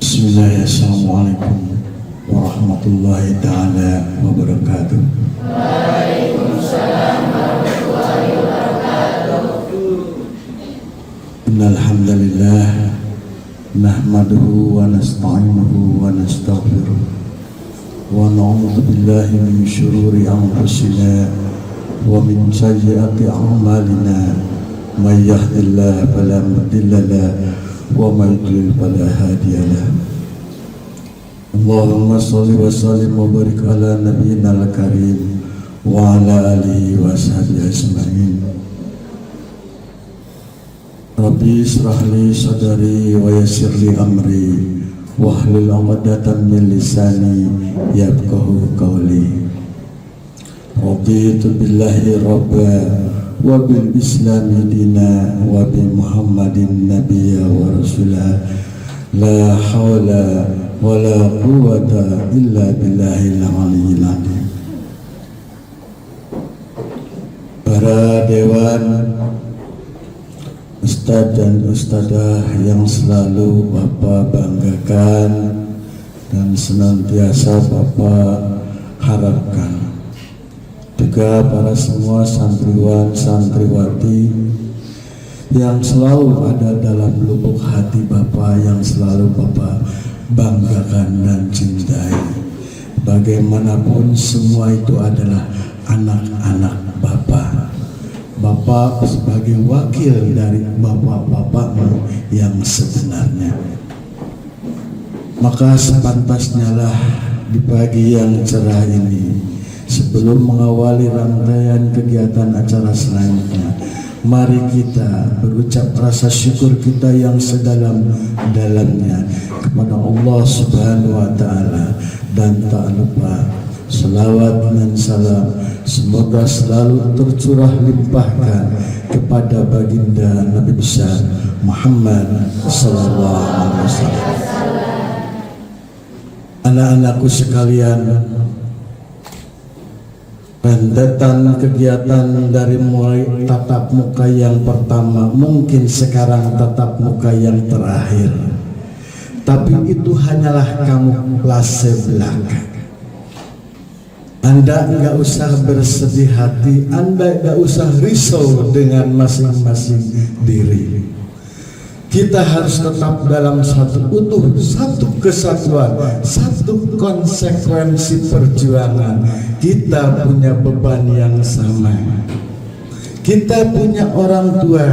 Bismillahirrahmanirrahim. Assalamualaikum warahmatullahi ta'ala wabarakatuh. Waalaikumsalam warahmatullahi wabarakatuh. Innal hamdalillah nahmaduhu wa nasta'inuhu wa nastaghfiruh wa na'udzu billahi min syururi anfusina wa min sayyiati a'malina. May yahdihillahu fala mudilla lahu wa may yudlil fala hadiya lahu. Allahumma shalli wa sallim wa barik ala nabiyyina al-karim wa ala alihi wa sahbihi ajma'in. Rabbi israh li sadri wa yassir li amri wahlul 'uqdatam min lisani yafqahu qawli. Raditu billahi rabba wa bil islami dina wa bi muhammadin nabiyya wa rasula. La hawla wa la quwwata illa billahil aliyyil azim. Para dewan, ustadz dan ustadzah yang selalu Bapak banggakan dan senantiasa Bapak harapkan, juga para semua santriwan santriwati yang selalu ada dalam lubuk hati Bapak, yang selalu Bapak banggakan dan cintai. Bagaimanapun semua itu adalah anak-anak Bapak. Bapak sebagai wakil dari bapak-bapakmu yang sebenarnya. Maka sepantasnya lah di pagi yang cerah ini, sebelum mengawali rangkaian kegiatan acara selanjutnya, mari kita berucap rasa syukur kita yang sedalam-dalamnya kepada Allah Subhanahu wa Ta'ala, dan tak lupa selawat dan salam semoga selalu tercurah limpahkan kepada baginda Nabi besar Muhammad sallallahu alaihi wasallam. Anak-anakku sekalian, rentetan kegiatan dari mulai tatap muka yang pertama, mungkin sekarang tatap muka yang terakhir, tapi itu hanyalah kamuflase belaka. Anda nggak usah bersedih hati, Anda nggak usah risau dengan masing-masing diri. Kita harus tetap dalam satu utuh, satu kesatuan, satu konsekuensi perjuangan. Kita punya beban yang sama. Kita punya orang tua,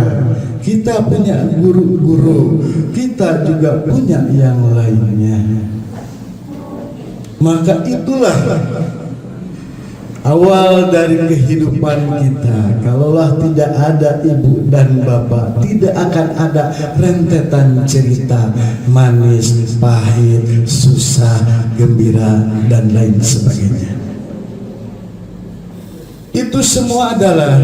kita punya guru-guru, kita juga punya yang lainnya. Maka itulah awal dari kehidupan kita. Kalaulah tidak ada ibu dan bapak, tidak akan ada rentetan cerita manis, pahit, susah, gembira, dan lain sebagainya. Itu semua adalah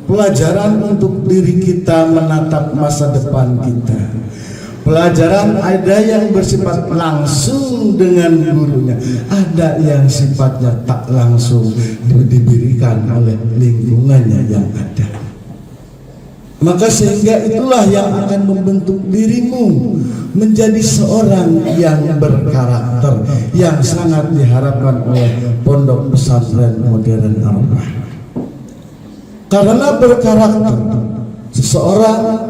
pelajaran untuk diri kita menatap masa depan kita. Pelajaran ada yang bersifat langsung dengan gurunya, ada yang sifatnya tak langsung diberikan oleh lingkungannya yang ada. Maka sehingga itulah yang akan membentuk dirimu menjadi seorang yang berkarakter, yang sangat diharapkan oleh Pondok Pesantren Modern Arafah. Karena berkarakter, seseorang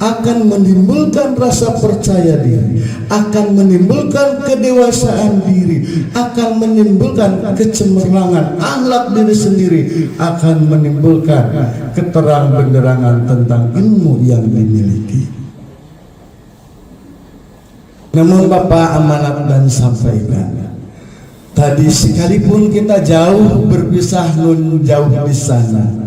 akan menimbulkan rasa percaya diri, akan menimbulkan kedewasaan diri, akan menimbulkan kecemerlangan akhlak diri sendiri, akan menimbulkan keterang benderangan tentang ilmu yang dimiliki. Namun Bapak amanat dan sampaikan, tadi sekalipun kita jauh berpisah nun jauh di sana,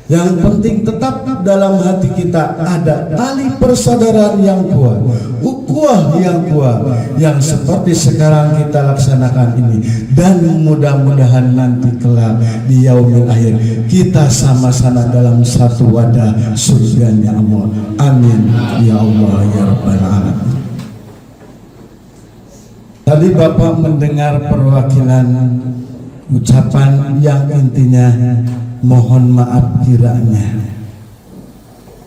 yang penting tetap dalam hati kita ada tali persaudaraan yang kuat, ukhuwah yang kuat, yang seperti sekarang kita laksanakan ini. Dan mudah-mudahan nanti kelak di yaumil akhir kita sama-sama dalam satu wadah surganya Allah. Amin ya Allah ya Rabbal Alamin. Tadi Bapak mendengar perwakilan ucapan yang intinya mohon maaf kiranya.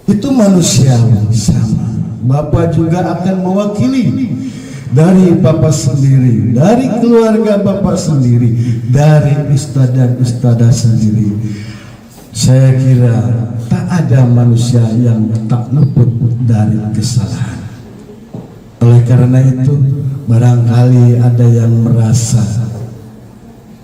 Itu manusia sama. Bapak juga akan mewakili dari Bapak sendiri, dari keluarga Bapak sendiri, dari ustadz dan ustadzah sendiri. Saya kira tak ada manusia yang tak luput dari kesalahan. Oleh karena itu, barangkali ada yang merasa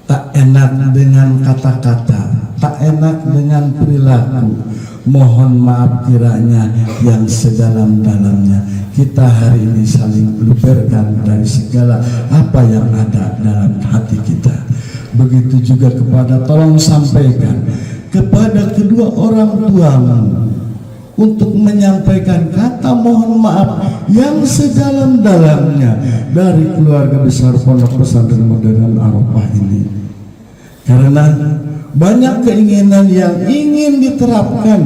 tak enak dengan kata-kata, tak enak dengan perilaku. Mohon maaf kiranya yang sedalam-dalamnya. Kita hari ini saling melupakan dari segala apa yang ada dalam hati kita. Begitu juga kepada, tolong sampaikan kepada kedua orang tuamu untuk menyampaikan kata mohon maaf yang sedalam-dalamnya dari keluarga besar Pondok Pesantren Modern Arafah ini. Karena banyak keinginan yang ingin diterapkan,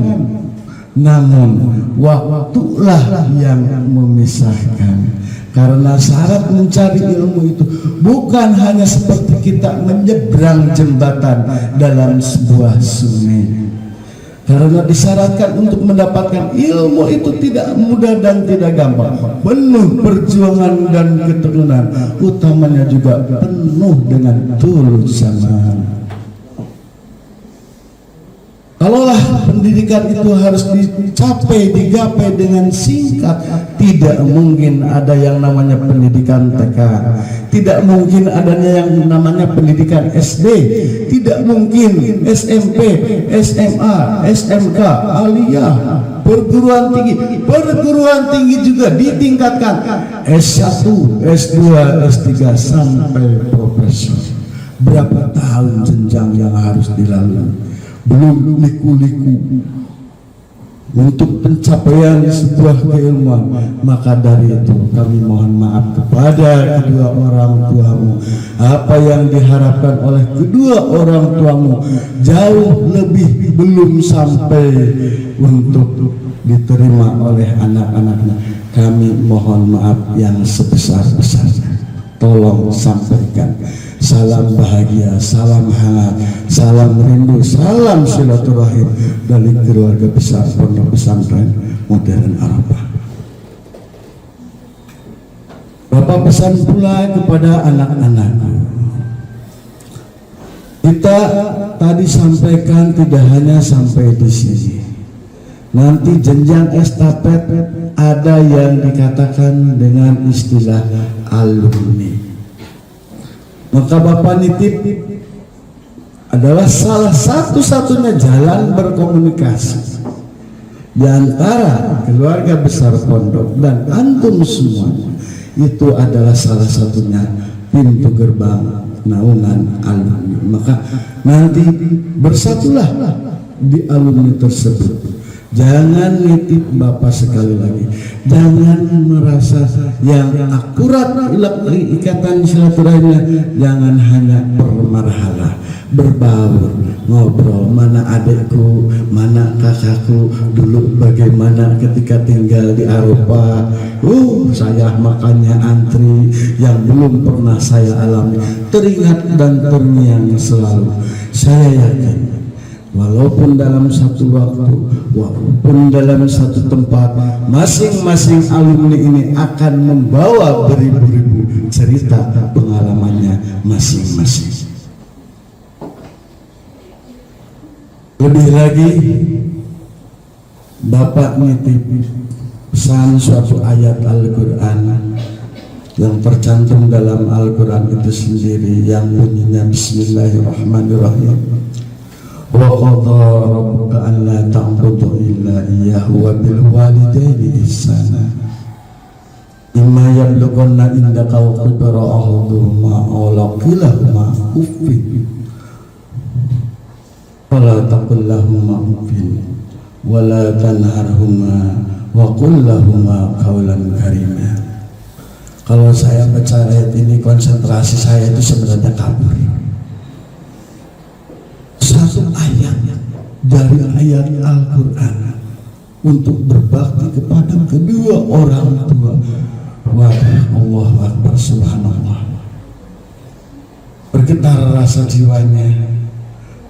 namun waktulah yang memisahkan. Karena syarat mencari ilmu itu bukan hanya seperti kita menyeberang jembatan dalam sebuah sungai. Karena disyaratkan untuk mendapatkan ilmu itu tidak mudah dan tidak gampang, penuh perjuangan dan ketekunan, utamanya juga penuh dengan tulus zaman. Kalaulah pendidikan itu harus digapai dengan singkat, tidak mungkin ada yang namanya pendidikan TK, tidak mungkin adanya yang namanya pendidikan SD, tidak mungkin SMP, SMA, SMK, aliyah, perguruan tinggi juga ditingkatkan S1, S2, S3 sampai profesor. Berapa tahun jenjang yang harus dilalui? Belum liku-liku untuk pencapaian sebuah keilmuan. Maka dari itu kami mohon maaf kepada kedua orang tuamu. Apa yang diharapkan oleh kedua orang tuamu jauh lebih belum sampai untuk diterima oleh anak-anaknya. Kami mohon maaf yang sebesar-besarnya. Tolong sampaikan salam bahagia, salam hangat, salam rindu, salam silaturahim dari keluarga besar Pondok Pesantren Modern Arafah. Bapak pesan pula kepada anak-anakku. Kita tadi sampaikan tidak hanya sampai di sini. Nanti jenjang estafet ada yang dikatakan dengan istilah alumni. Maka Bapak nitip adalah salah satu-satunya jalan berkomunikasi di antara keluarga besar pondok dan antum semua. Itu adalah salah satunya pintu gerbang naungan alumni. Maka nanti bersatulah di alumni tersebut. Jangan nitip Bapak sekali lagi. Jangan merasa yang akurat ikatan silaturahimnya. Jangan hanya bermarhalah, berbaur, ngobrol. Mana adikku, mana kakakku, dulu bagaimana ketika tinggal di Arafah. Saya makannya antri yang belum pernah saya alami. Teringat dan terngiang selalu. Saya yakin walaupun dalam satu waktu, walaupun dalam satu tempat, masing-masing alumni ini akan membawa beribu-ribu cerita pengalamannya masing-masing. Lebih lagi, Bapak nitip pesan suatu ayat Al-Quran yang tercantum dalam Al-Quran itu sendiri, yang bunyinya Bismillahirrahmanirrahim. Wa qadha rabbuka alla ta'budu illa iyyahu wa bil walidayni ihsana. Imma yablughanna indaka al-kibara ahaduhuma aw la kilahuma uffin. Fala taqul lahumā uffin wa la tanharhumā wa qul lahumā qawlan karīmā. Kalau saya baca ayat ini, konsentrasi saya itu sebenarnya kabur. Satu ayat dari ayat Al-Quran untuk berbakti kepada kedua orang tua. Wah, Allahu Akbar, subhanallah. Bergetar rasa jiwanya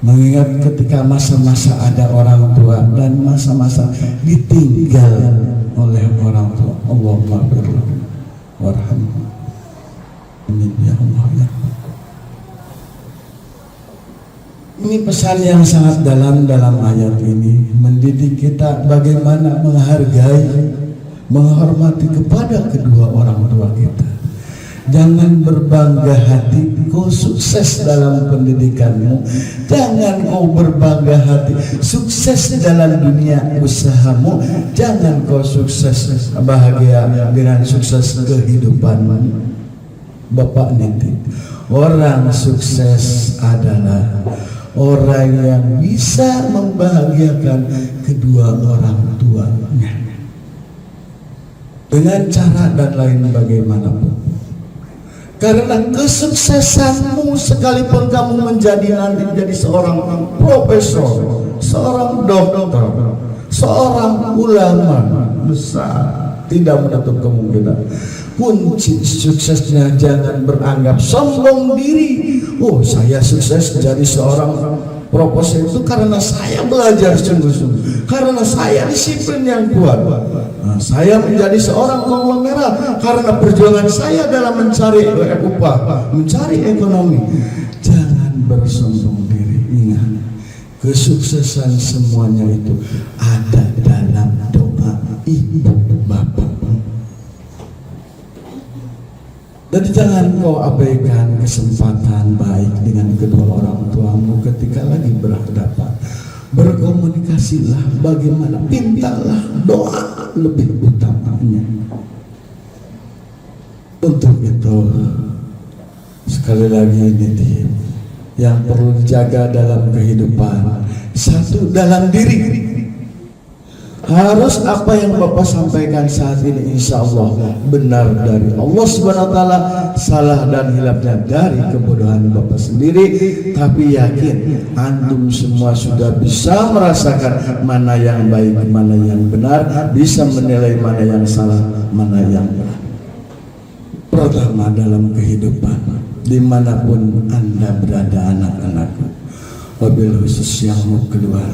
mengingat ketika masa-masa ada orang tua dan masa-masa ditinggal oleh orang tua. Allahumma firlahu warhamhu Amin ya Allah ya. Ini pesan yang sangat dalam ayat ini, mendidik kita bagaimana menghargai, menghormati kepada kedua orang tua kita. Jangan berbangga hati kau sukses dalam pendidikanmu. Jangan kau berbangga hati sukses dalam dunia usahamu. Jangan kau sukses bahagia dengan sukses kehidupanmu. Bapak nitip, orang sukses adalah orang yang bisa membahagiakan kedua orang tuanya dengan cara dan lain bagaimanapun. Karena kesuksesanmu, sekalipun kamu nanti menjadi seorang profesor, seorang dokter, seorang ulama besar, tidak menutup kemungkinan. Kunci suksesnya jangan beranggap sombong diri. Oh, saya sukses jadi seorang profesor itu karena saya belajar sungguh-sungguh, karena saya disiplin yang kuat. Nah, saya menjadi seorang konglomerat karena perjuangan saya dalam mencari upah, mencari ekonomi. Jangan bersombong diri. Ingat, kesuksesan semuanya itu ada dalam doa ibu bapak. Jadi jangan kau abaikan kesempatan baik dengan kedua orang tuamu ketika lagi berhadapan. Berkomunikasilah bagaimana, pintalah doa lebih utamanya. Untuk itu sekali lagi ini yang perlu dijaga dalam kehidupan. Satu, dalam diri. Harus apa yang Bapak sampaikan saat ini insya Allah benar dari Allah Subhanahu wa Ta'ala, salah dan hilafnya dari kebodohan Bapak sendiri. Tapi yakin antum semua sudah bisa merasakan mana yang baik, mana yang benar, bisa menilai mana yang salah, mana yang benar. Pertama, dalam kehidupan dimanapun Anda berada anak-anakku, wabil khusus yang mau keluar,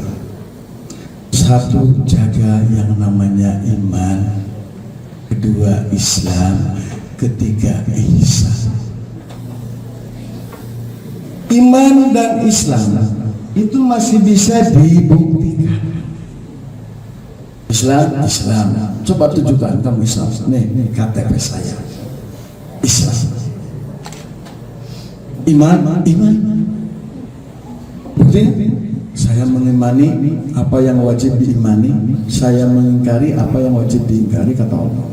satu, jaga yang namanya iman. Kedua, Islam. Ketiga, ihsan. Iman dan Islam itu masih bisa dibuktikan. Islam. Coba tunjukkan kamu Islam. Nih KTP saya. Islam. Iman. Bukti. Saya mengimani apa yang wajib diimani, saya mengingkari apa yang wajib diingkari, kata Allah.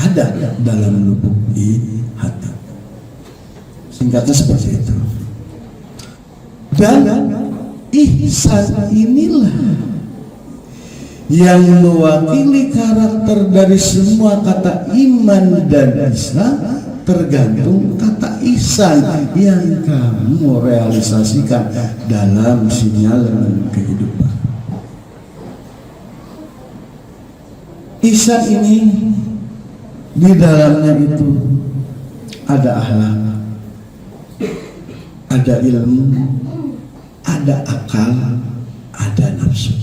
Ada dalam lubuk hati. Singkatnya seperti itu. Dan ihsan inilah yang mewakili karakter dari semua kata iman dan Islam, tergantung kata ihsan yang kamu realisasikan dalam sinyalemen kehidupan. Ihsan ini di dalamnya itu ada akhlak, ada ilmu, ada akal, ada nafsu.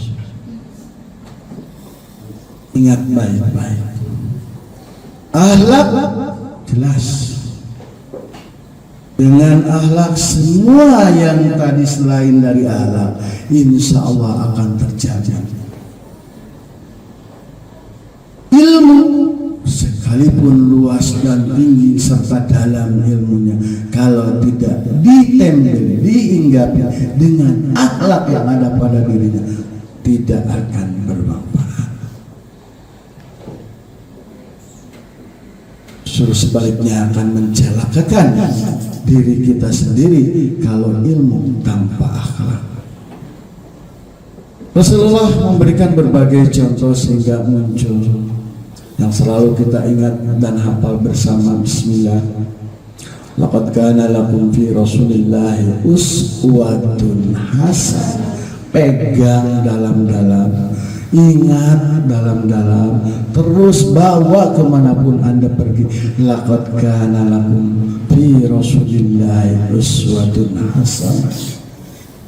Ingat baik-baik. Akhlak jelas. Dengan akhlak semua yang tadi selain dari akhlak insya Allah akan terjadi. Ilmu sekalipun luas dan tinggi serta dalam ilmunya, kalau tidak ditempel, diinggapi dengan akhlak yang ada pada dirinya, tidak akan bermanfaat. Suruh sebaliknya akan mencelakakan diri kita sendiri kalau ilmu tanpa akhlak. Rasulullah memberikan berbagai contoh sehingga muncul yang selalu kita ingat dan hafal bersama. Bismillah. Laqad kana lakum fi Rasulillahi uswatun hasanah. Pegang dalam-dalam, ingat dalam-dalam, terus bawa kemanapun Anda pergi. Laqad kana lakum fi Rasulillahi uswatun hasanah.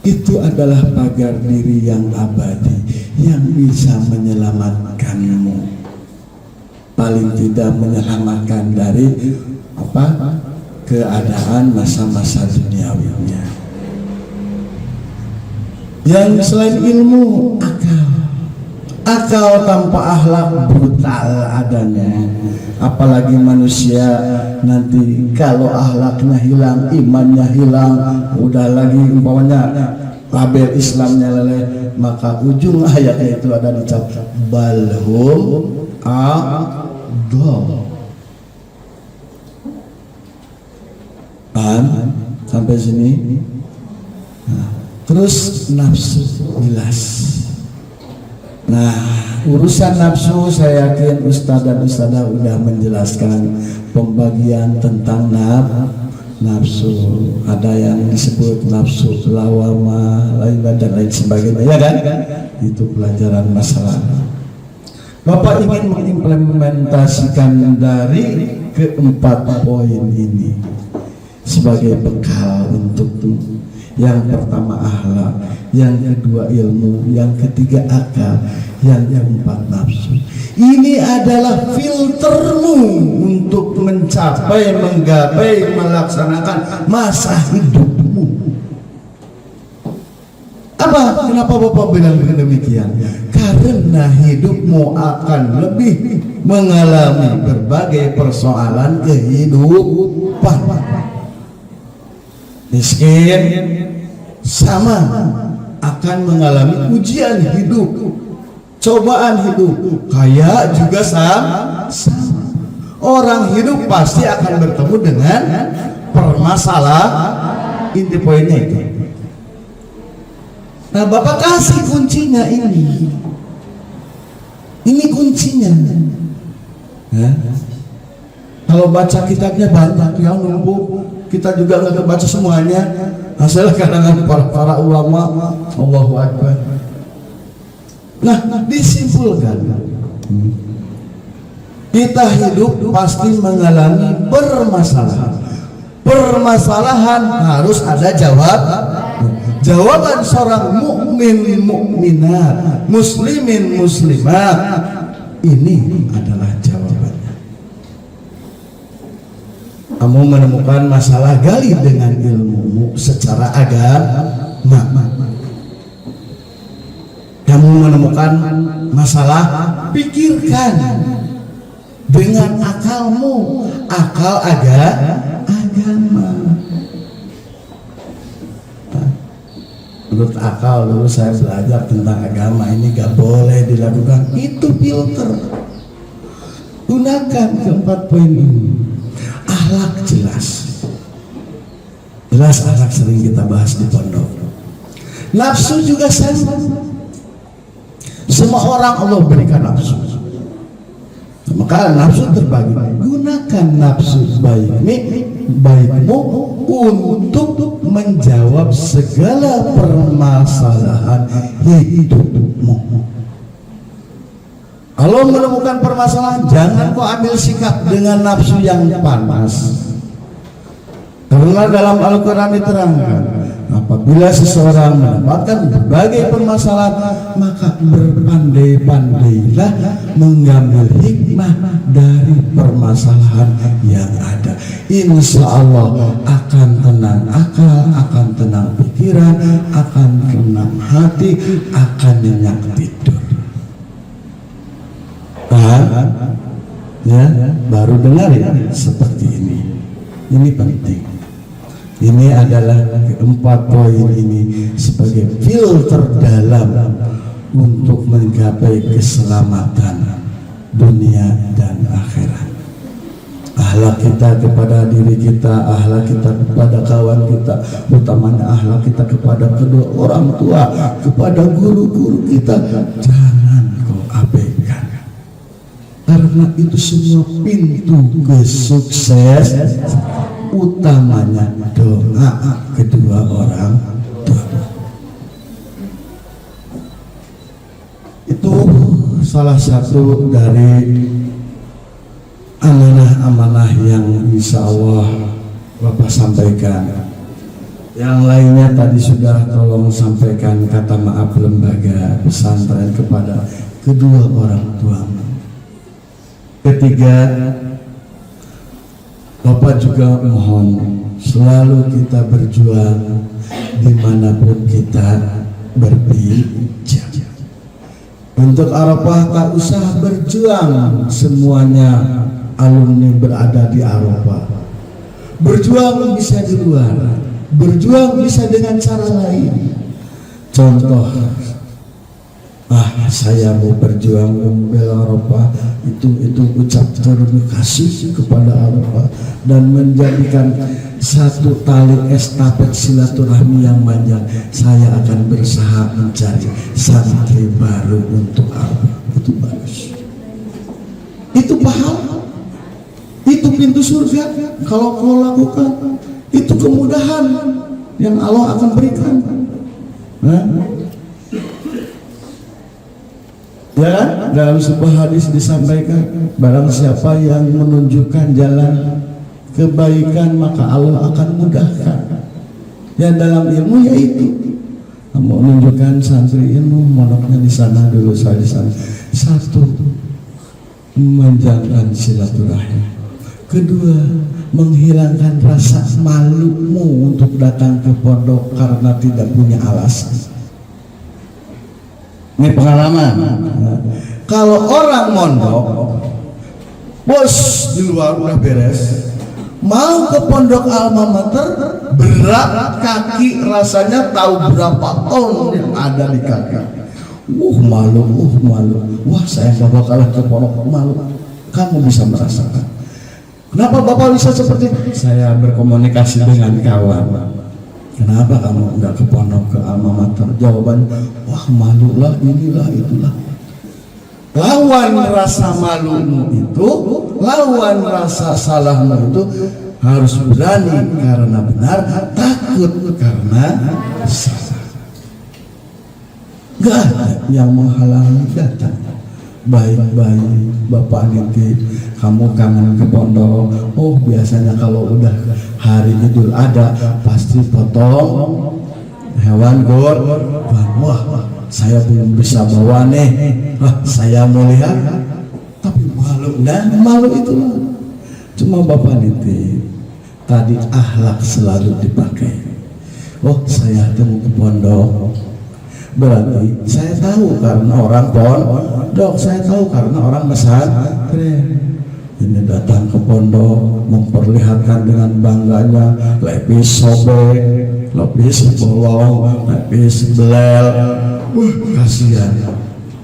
Itu adalah pagar diri yang abadi yang bisa menyelamatkanmu. Paling tidak menyelamatkan dari apa? Keadaan masa-masa duniawinya. Yang selain ilmu, akal tanpa akhlak brutal adanya. Apalagi manusia nanti kalau akhlaknya hilang, imannya hilang, udah lagi umpamanya label Islamnya leleh, maka ujung ayatnya itu ada dicap balhum adol. Paham sampai sini? Nah, terus nafsu jelas. Nah, urusan nafsu saya yakin ustaz dan ustazah udah menjelaskan pembagian tentang nafsu. Ada yang disebut nafsu lawamah, dan lain sebagainya, ya kan? Itu pelajaran masalah. Bapak ingin mengimplementasikan dari keempat poin ini sebagai bekal untuk yang pertama akhlak, yang kedua ilmu, yang ketiga akal, yang keempat nafsu. Ini adalah filtermu untuk mencapai, menggapai, melaksanakan masa hidupmu. Apa? Kenapa Bapak bilang demikian? Karena hidupmu akan lebih mengalami berbagai persoalan kehidupan. Miskin sama akan mengalami ujian hidup, cobaan hidup. Kaya juga sama. Orang hidup pasti akan bertemu dengan permasalahan. Inti poinnya itu. Nah, Bapak kasih kuncinya ini. Ini kuncinya. Kalau baca kitabnya banyak yang numpuk, kita juga nggak baca semuanya. Hasil karangan para ulama. Allahu Akbar. Nah, disimpulkan, kita hidup pasti mengalami permasalahan. Permasalahan harus ada jawaban seorang mukmin mukminat, muslimin muslimat. Ini adalah jawabannya. Kamu menemukan masalah, gali dengan ilmumu secara agama. Kamu menemukan masalah, pikirkan dengan akalmu, akal agama. Menurut akal dulu saya belajar tentang agama ini gak boleh dilakukan. Itu filter. Gunakan keempat poin ini. Akhlak jelas akhlak sering kita bahas di pondok. Nafsu juga sama. Semua orang Allah berikan nafsu, maka nafsu terbagi. Gunakan nafsu baikmu untuk menjawab segala permasalahan hidupmu. Kalau menemukan permasalahan, jangan kau ambil sikap dengan nafsu yang panas. Karena dalam Al-Quran diterangkan, apabila seseorang mendapatkan berbagai permasalahan, maka berpandai-pandailah mengambil hikmah dari permasalahan yang ada. Insya Allah akan tenang akal, akan tenang pikiran, akan tenang hati, akan nyenyak tidur. Ya, baru dengar ya seperti ini. Ini penting. Ini adalah keempat poin ini sebagai filter dalam untuk menggapai keselamatan dunia dan akhirat. Akhlak kita kepada diri kita, akhlak kita kepada kawan kita, utamanya akhlak kita kepada kedua orang tua, kepada guru-guru kita, jangan kau abaikan. Karena itu semua pintu kesukses, utamanya doa kedua orang tua. Itu salah satu dari amanah-amanah yang insya Allah Bapak sampaikan. Yang lainnya tadi sudah tolong sampaikan kata maaf lembaga pesantren kepada kedua orang tua. Ketiga, Bapak juga mohon selalu kita berjuang dimanapun kita berpijak. Untuk Arafah tak usah berjuang semuanya alumni berada di Arafah. Berjuang bisa di luar, berjuang bisa dengan cara lain. Contoh, saya mau berjuang membela Arafah, itu ucap terima kasih kepada Arafah dan menjadikan satu tali estafet silaturahmi yang panjang. Saya akan berusaha mencari santri baru untuk Arafah. Itu bagus, itu pahala, itu pintu surga. Kalau kau lakukan, itu kemudahan yang Allah akan berikan. Ya kan? Dalam sebuah hadis disampaikan, barang siapa yang menunjukkan jalan kebaikan maka Allah akan mudahkan. Ya dalam ilmu yaitu mau menunjukkan santri ilmu monoknya di sana dulu, saya di sana. Satu, menjalankan silaturahim. Kedua, menghilangkan rasa malumu untuk datang ke pondok karena tidak punya alasan. Ini pengalaman. Kalau orang mondok, bos di luar udah beres, mau ke pondok alma mater, berat kaki rasanya tahu berapa ton yang ada di kaki. Malu. Wah, saya gak bakalan ke pondok, malu. Kamu bisa merasakan. Kenapa Bapak bisa seperti itu? Saya berkomunikasi dengan kawan. Kenapa kamu nggak ke pondok, ke alma mater? Jawabannya, wah malu lah, inilah, itulah. Lawan rasa malumu itu, lawan rasa salahmu itu harus berani karena benar, takut karena salah. Gak ada yang menghalangi datang. Baik-baik Bapak nitip, kamu kangen ke pondok. Oh biasanya kalau udah hari Idul Adha pasti potong hewan kurban. Wah saya belum bisa bawa nih, saya mau lihat, tapi malu. Nah malu itulah. Cuma Bapak nitip, tadi akhlak selalu dipakai. Oh saya temu ke pondok, berarti saya tahu karena orang pondok, saya tahu karena orang pesantren. Ini datang ke pondok memperlihatkan dengan bangganya lepis sobek, lepis bolong, lepis belel. Kasihan,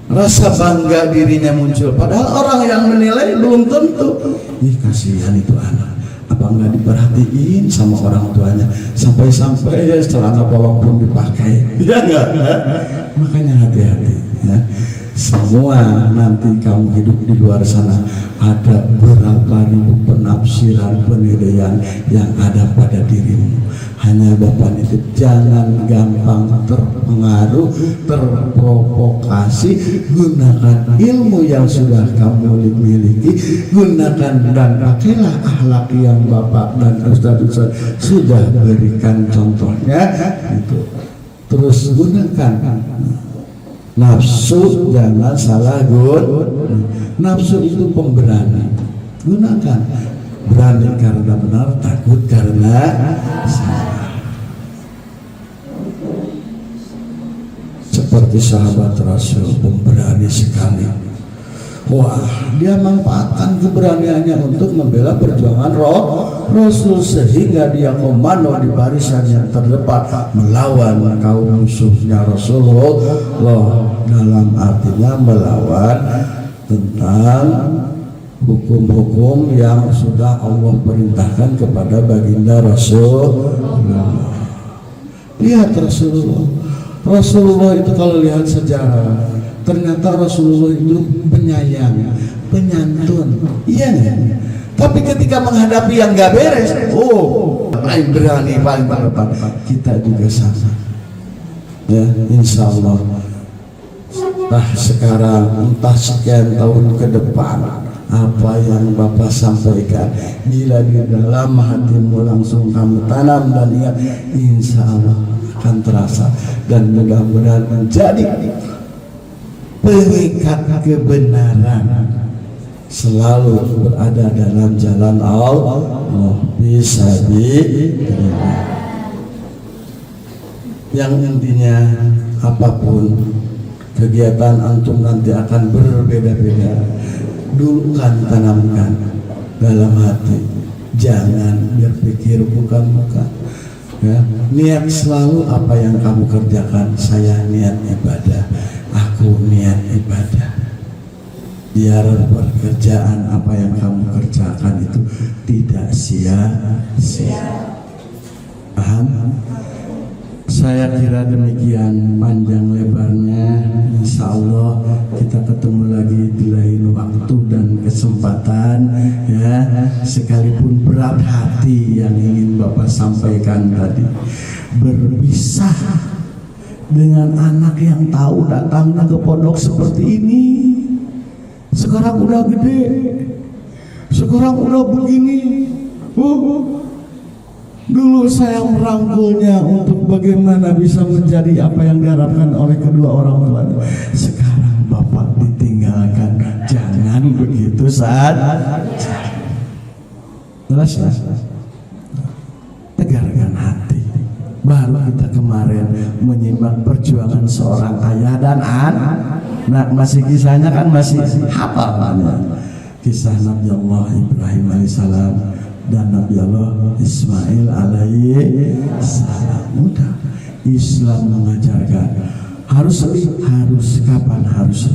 rasa bangga dirinya muncul. Padahal orang yang menilai belum tentu. Kasihan itu anak. Apa nggak diperhatiin sama orang tuanya sampai-sampai ya celana bolong pun dipakai, ya enggak? Makanya hati-hati ya. Semua nanti kamu hidup di luar sana ada berapa ribu penafsiran penilaian yang ada pada dirimu. Hanya Bapak nitip, jangan gampang terpengaruh, terprovokasi. Gunakan ilmu yang sudah kamu miliki, gunakan dan pakailah akhlak yang Bapak dan Ustaz sudah berikan contohnya. Itu terus gunakan. Nafsu jangan salah nafsu itu pemberani, gunakan. Berani karena benar, takut karena salah. Seperti sahabat Rasul, pemberani sekali. Wah, dia manfaatkan keberaniannya untuk membela perjuangan Rasul sehingga dia komando di barisan yang terdepan melawan kaum musuhnya Rasulullah. Dalam artinya melawan tentang hukum-hukum yang sudah Allah perintahkan kepada baginda Rasulullah. Lihat Rasulullah itu kalau lihat sejarah, ternyata Rasulullah itu penyayang, penyantun, iya kan? Tapi ketika menghadapi yang gak beres, paling berani, paling berdepan. Kita juga sama, ya insya Allah. Entah sekarang, entah sekian tahun ke depan, apa yang Bapak sampaikan, bila di dalam hatimu langsung kamu tanam dan ingat, insya Allah akan terasa dan mudah-mudahan menjadi pengikat kebenaran. selalu berada dalam jalan Allah bisa diterima. Yang intinya apapun kegiatan antum nanti akan berbeda-beda. Dulu kan tanamkan dalam hati, jangan berpikir bukan-bukan. Ya, niat selalu apa yang kamu kerjakan, saya niat ibadah, aku niat ibadah. Biar pekerjaan apa yang kamu kerjakan itu tidak sia-sia. Paham? Saya kira demikian panjang lebarnya. Insya Allah kita ketemu lagi di lain waktu dan kesempatan, ya. Sekalipun berat hati yang ingin Bapak sampaikan tadi, berpisah dengan anak yang tahu datangnya ke pondok seperti ini. Sekarang udah gede, sekarang udah begini. Dulu saya merangkulnya untuk bagaimana bisa menjadi apa yang diharapkan oleh kedua orang tua. Sekarang Bapak ditinggalkan, jangan begitu saat. Jelas. Tegarkan hati. Baru kita kemarin menyimak perjuangan seorang ayah dan anak. Nah, masih kisahnya kan masih hafal kisah Nabi Allah Ibrahim alaihissalam dan Nabi Allah Ismail alaihissalam. Mudah. Islam mengajarkan harus kapan harus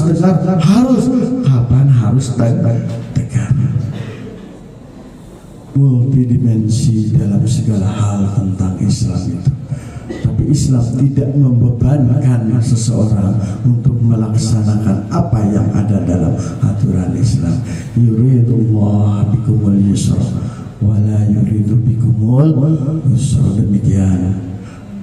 tegar, harus kapan harus tegar. Multidimensi dalam segala hal tentang Islam itu. Tapi Islam tidak membebankan seseorang untuk melaksanakan apa yang ada dalam aturan Islam. Yuridullah bikumul yusra wa la yuridu bikumul usra. Demikian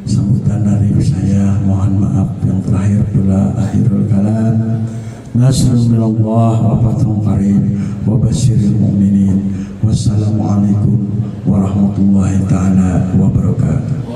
sambutan dari saya. Mohon maaf yang terakhir pula akhirul kalam. Nasrun minallah wa fathun qarib wa basyiril mu'minin. Wassalamualaikum warahmatullahi ta'ala wabarakatuh.